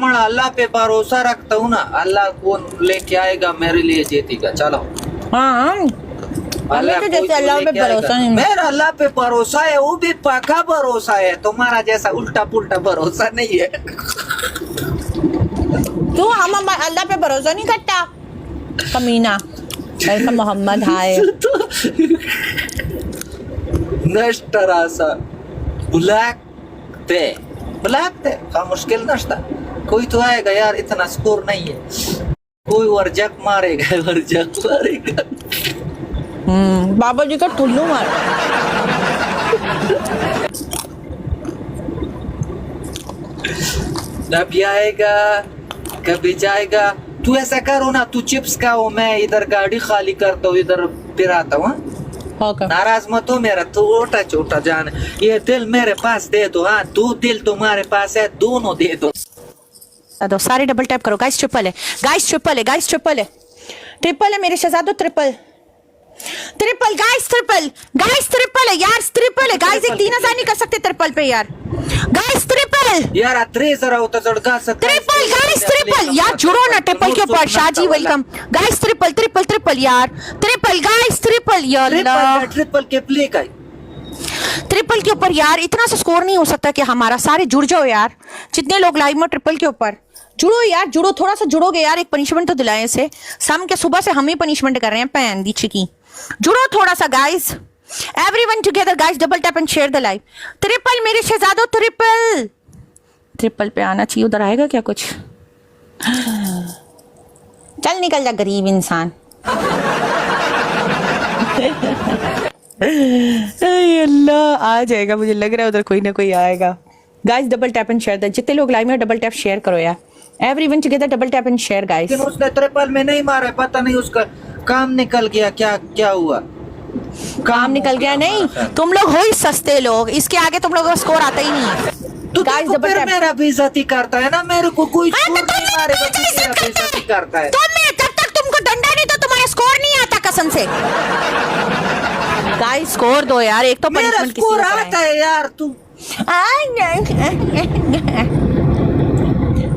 मैं अल्लाह पे भरोसा रखता हूँ ना, अल्लाह कौन लेके आएगा मेरे लिए जीतेगा। चलो हाँ अल्लाह तो जैसे अल्लाह पे भरोसा नहीं। मेरा अल्लाह पे भरोसा है, वो भी पक्का भरोसा है, तुम्हारा जैसा उल्टा पुल्टा भरोसा नहीं है। क्यों हम अल्लाह पे भरोसा नहीं करता? कमीना ऐसा मोहम्मद हाय नष्ट रासा ब्लैक थे का मुश्किल नष्टा। कोई तो आएगा यार, इतना स्कोर नहीं है, कोई वर्जक मारेगा। बाबा जी का टुल्लू मार। कभी आएगा कभी जाएगा। तू ऐसा करो ना, तू चिप्स खाओ, मैं इधर गाड़ी खाली करता हूँ, इधर फिर आता हूँ। नाराज मत हो मेरा, तू छोटा छोटा जान, ये दिल मेरे पास दे दो। हाँ, दो दिल तुम्हारे पास है, दोनों दे दो। सारे डबल टैप करो गाइस। ट्रिपल है गाइस, ट्रिपल है गाइस, ट्रिपल है मेरे शहजादो, ट्रिपल गाइस, ट्रिपल है यार, ट्रिपल है गाइस। एक 3000 नहीं कर सकते ट्रिपल पे यार गाइस? ट्रिपल यार 3000 होता चढ़का सकता। ट्रिपल गाइस, ट्रिपल यार, जुड़ो ना ट्रिपल के ऊपर। Shahji welcome guys. ट्रिपल यार, ट्रिपल गाइस, ट्रिपल यार, ट्रिपल के प्ले का ट्रिपल के ऊपर यार। इतना सा स्कोर नहीं हो सकता कि हमारा। सारे जुड़ जाओ यार, जितने लोग लाइव में ट्रिपल के ऊपर जुड़ो यार, जुड़ो, थोड़ा सा जुड़ोगे यार। एक पनिशमेंट तो दिलाए इसे, सम के सुबह से हम ही पनिशमेंट कर रहे हैं पैन दी चिकी। जुड़ो थोड़ा सा guys, everyone together guys, double tap and share the live. Triple मेरे शहजादो, ट्रिपल पे आना चाहिए। उधर आएगा क्या कुछ? चल निकल जा गरीब इंसान। अल्लाह आ जाएगा, मुझे लग रहा है उधर कोई ना कोई आएगा। Guys double tap and share the, जितने लोग लाइव में डबल टैप शेयर करो यार, everyone together double tap and share guys. लेकिन उसने ट्रिपल में नहीं मारा, पता नहीं उसका काम निकल गया, क्या हुआ? काम निकल गया नहीं, तुम लोग हो ही सस्ते लोग, इसके आगे तुम लोगों का स्कोर आता ही नहीं है। तो गाइस डबल टैप मेरा बेइज्जती करता है ना, मेरे को कोई स्कोर नहीं मारेगा, मेरा बेइज्जती करता है। जब तक तुमको डंडा नहीं तो तुम्हारा स्कोर नहीं आता कसम से। गाइस स्कोर दो यार, एक तो मेरा स्कोर आता है यार। तुम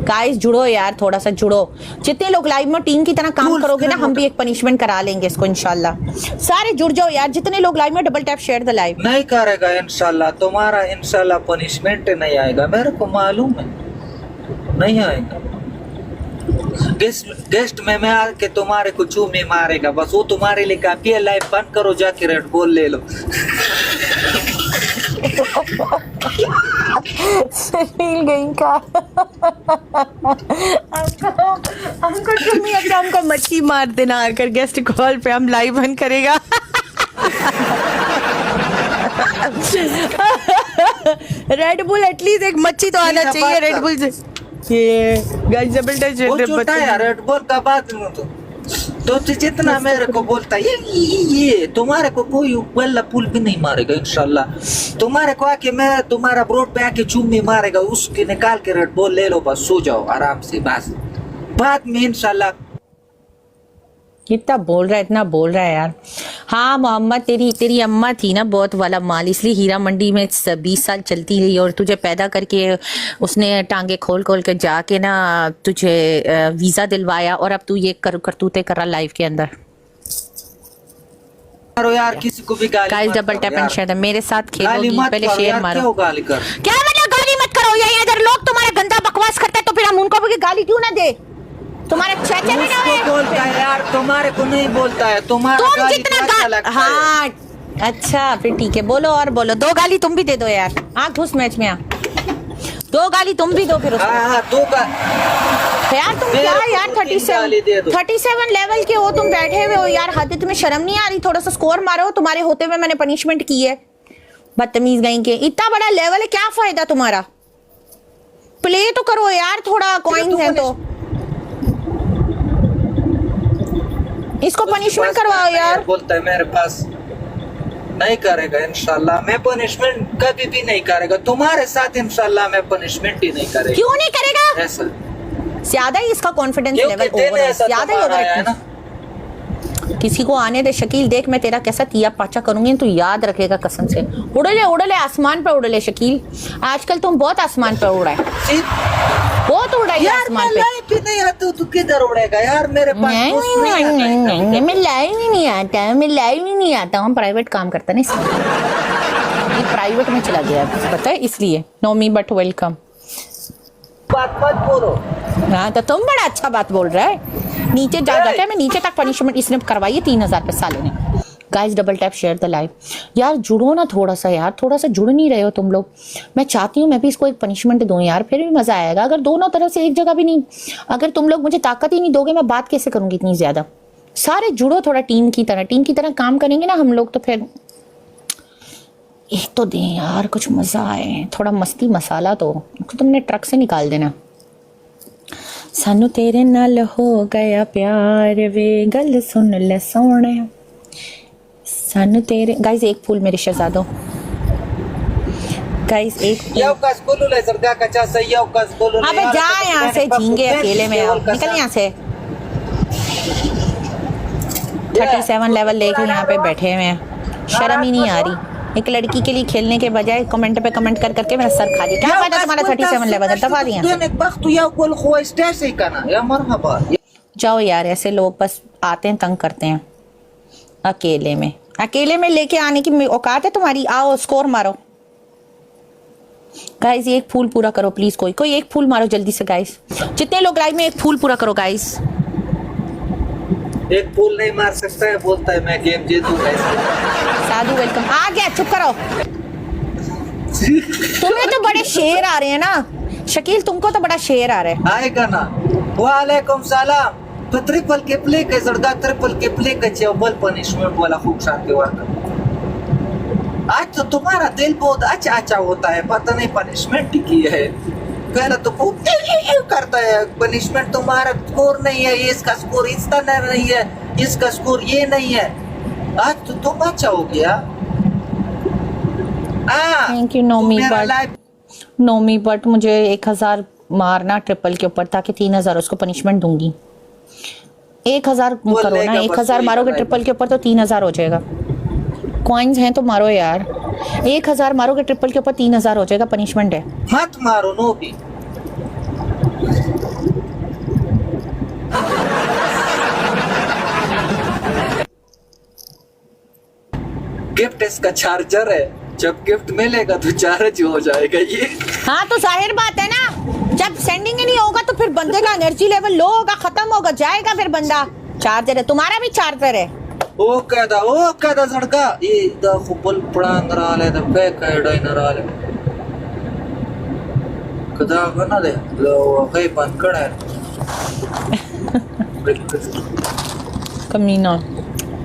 गाइस जुड़ो यार, थोड़ा सा जुड़ो। जितने लोग लाइव में टीम की तरह काम करोगे ना, हम भी एक पनिशमेंट करा लेंगे इसको इंशाल्लाह। सारे जुड़ जाओ यार, जितने लोग लाइव में, double tap share the live. नहीं करेगा इंशाल्लाह, तुम्हारा इंशाल्लाह पनिशमेंट नहीं आएगा, मेरे को मालूम है नहीं आएगा। गेस्ट में मैं आके तुम्हारे को चूमे मारेगा, बस वो तुम्हारे लिए काफी है। लाइव बंद करो, जाके रेड बॉल ले लो। गई का हमको मच्छी मार देना आकर गेस्ट कॉल पे, हम लाइव बंद करेगा। रेड बुल एटलीस्ट एक मच्छी तो आना चाहिए रेड बुल से। ये guys double touch red bull का बात तो जितना मेरे को बोलता है ये तुम्हारे को कोई वल्ला पुल भी नहीं मारेगा इंशाल्लाह। तुम्हारे को आके मैं तुम्हारा ब्रोड पे आके चूमी मारेगा, उसके निकाल के रेड बॉल ले लो, बस सो जाओ आराम से, बस बाद में इंशाल्लाह। कितना बोल रहा है, इतना बोल रहा है यार। हाँ मोहम्मद, तेरी अम्मा थी ना बहुत वाला माल, इसलिए हीरा मंडी में 20 साल चलती रही और तुझे पैदा करके उसने टांगे खोल के जाके ना तुझे वीजा दिलवाया, और अब तू ये करतूते कर रहा लाइव के अंदर। यार किसी को भी गाली guys double tap and share, मेरे साथ खेलोगी, पहले शेयर मारो। क्या मतलब गाली मत करो यार, इधर लोग तुम्हारा गंदा बकवास करते हैं तो फिर हम उनको भी गाली क्यों ना दे? तुम्हारे चाचा ने ना बोलता है यार, तुम्हारे को नहीं बोलता है, तुम्हारा गाली अच्छा लगता है। हाँ अच्छा फिर ठीक है, बोलो और बोलो। 2 गाली तुम भी दे दो यार, घुस मैच में 2 गाली तुम भी दो फिर उसको। हाँ 2 यार तुम क्या यार 37 लेवल के हो तुम, बैठे हुए हो यार, हाथी तुम्हें शर्म नहीं आ रही? थोड़ा सा स्कोर मारो, तुम्हारे होते हुए मैंने पनिशमेंट की है, बदतमीज गई के। इतना बड़ा लेवल है, क्या फायदा तुम्हारा? प्ले तो करो यार, थोड़ा कॉइन्स है तो इसको पनिशमेंट करवाओ यार। बोलता है मेरे पास नहीं करेगा इंशाल्लाह, मैं पनिशमेंट कभी भी नहीं करेगा तुम्हारे साथ, इंशाल्लाह मैं पनिशमेंट ही नहीं करेगा। क्यों नहीं करेगा? ऐसा ज्यादा ही इसका कॉन्फिडेंस लेवल ओवर है, ज्यादा ही ओवर है ना। किसी को आने दे शकील, देख मैं तेरा कैसा तिया पाचा करूंगी, तू याद रखेगा कसम से। उड़ले आसमान पे उड़ले शकील, आजकल तुम बहुत आसमान पे उड़ रहा है, बहुत उड़ रहा है। आसमान पे। लाइव भी नहीं आता तू किधर उड़ेगा यार, मेरे पास दोस्त नहीं आता है। नहीं, मैं लाइव ही नहीं आता, मैं लाइव ही नहीं आता, हम प्राइवेट काम करते हैं ना इसलिए। ये प्राइवेट में चला गया पता है, इसलिए नो मी बट वेलकम। बात मत बोलो। हाँ तो तुम बड़ा अच्छा बात बोल रहा है। नीचे जा जाते हैं, मैं नीचे तक पनिशमेंट इसने करवाई है 3000 पे साले ने। Guys double tap share the live. यार जुड़ो ना थोड़ा सा यार, थोड़ा सा जुड़ नहीं रहे हो तुम लोग। मैं चाहती हूँ मैं भी इसको एक पनिशमेंट दूं यार, फिर भी मजा आएगा। अगर दोनों तरफ से एक जगह भी नहीं, अगर तुम लोग मुझे ताकत ही नहीं दोगे, मैं बात कैसे करूंगी इतनी ज्यादा। सारे जुड़ो थोड़ा टीम की तरह काम करेंगे ना हम लोग, तो फिर एक तो दें यार, कुछ मजा आए, थोड़ा मस्ती मसाला तो तुमने ट्रक से निकाल देना। सानू तेरे नाल हो गया प्यार वे, गल सुन ले सोने, सानू तेरे। गाइस एक फूल मेरे शहजादों, गाइस एक अबे जा यहाँ से, झींगे अकेले में आओ, निकल यहाँ से। 37 लेवल लेके यहाँ पे बैठे हुए हैं, शर्म ही नहीं आ रही। एक लड़की के लिए खेलने के बजाय कमेंट पे कमेंट कर करके मेरा सर खा लिया। क्या फायदा तुम्हारा 37 लेवल, दबा दिया। जाओ यार, ऐसे लोग बस आते हैं तंग करते हैं। अकेले में लेके आने की औकात है तुम्हारी? आओ स्कोर मारो गाइस, एक फूल पूरा करो प्लीज। कोई एक फूल मारो जल्दी से गाइस, जितने लोग लाइव में एक फूल पूरा करो गाइस। एक फूल नहीं मार सकता है, बोलता है मैं गेम जीतूंगा। साधु वेलकम। आ गया, चुप करो। तुम्हें तो बड़े शेर आ रहे हैं ना शकील, तुमको तो बड़ा शेर आ रहा है। आएगा ना। वालेकुम सलाम। तो ट्रिपल के प्ले के जरदा ट्रिपल के प्ले के चौबल पनिशमेंट वाला खूब शांति वर्क। आज तो तुम्हारा दिल बहुत अच्छा होता है, पता नहीं पनिशमेंट की है। पहले तो खूब करता है, पनिशमेंट तुम्हारा स्कोर नहीं है, इसका स्कोर इस तरह नहीं है, इसका स्कोर ये नहीं है। आज तो तुम अच्छा हो गया। थैंक यू नोमी बट मुझे 1000 मारना ट्रिपल के ऊपर, ताकि 3000 उसको पनिशमेंट दूंगी। 1000 करो ना, 1000 मारोगे ट्रिपल के ऊपर तो 3000 हो जाएगा। कॉइन्स हैं तो मारो यार, 1000 मारोगे ट्रिपल के ऊपर 3000 हो जाएगा, पनिशमेंट है। मत मारो नो भी। गिफ्ट इसका चार्जर है, जब गिफ्ट मिलेगा तो चार्ज हो जाएगा ये। हाँ तो जाहिर बात है ना, जब सेंडिंग ही नहीं होगा तो फिर बंदे का एनर्जी लेवल लो होगा, खत्म होगा, जाएगा फिर बंदा। चार्जर है, तुम्हारा भी चार्जर है। ओ कहता झड़का ये द खुपल पड़ांग राले द पैक है डाइनर राले कदा बना दे लो कई बंद कर है कमीना।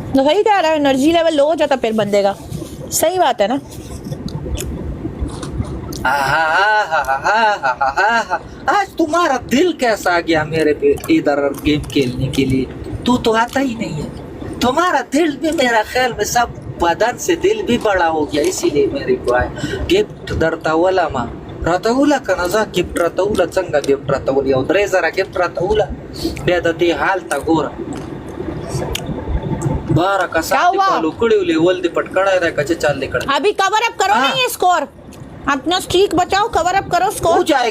तो सही कह रहा है, एनर्जी लेवल लो हो जाता फिर बंदे का। सही बात है ना। आज तुम्हारा दिल कैसा आ गया मेरे पे इधर गेम खेलने के लिए? तू तो आता ही नहीं है। तुम्हारा दिल भी मेरा ख्याल में सब बदन से दिल भी बड़ा हो गया, इसीलिए मेरे को आए गिफ्ट दरतावला माँ रतौला का नजा गिफ्ट रतौला चंगा गिफ्ट रतौली और ड्रेजरा गिफ्ट रतौला बेदती हाल ता गोरा बारा का साथी पालो कुड़ीले वल्दी पटकड़ा है का चाल निकल। अभी कवर अप करो ना ये स्कोर, अपना स्ट्रीक बचाओ, कवर अप करो स्कोर। हो जाएगा।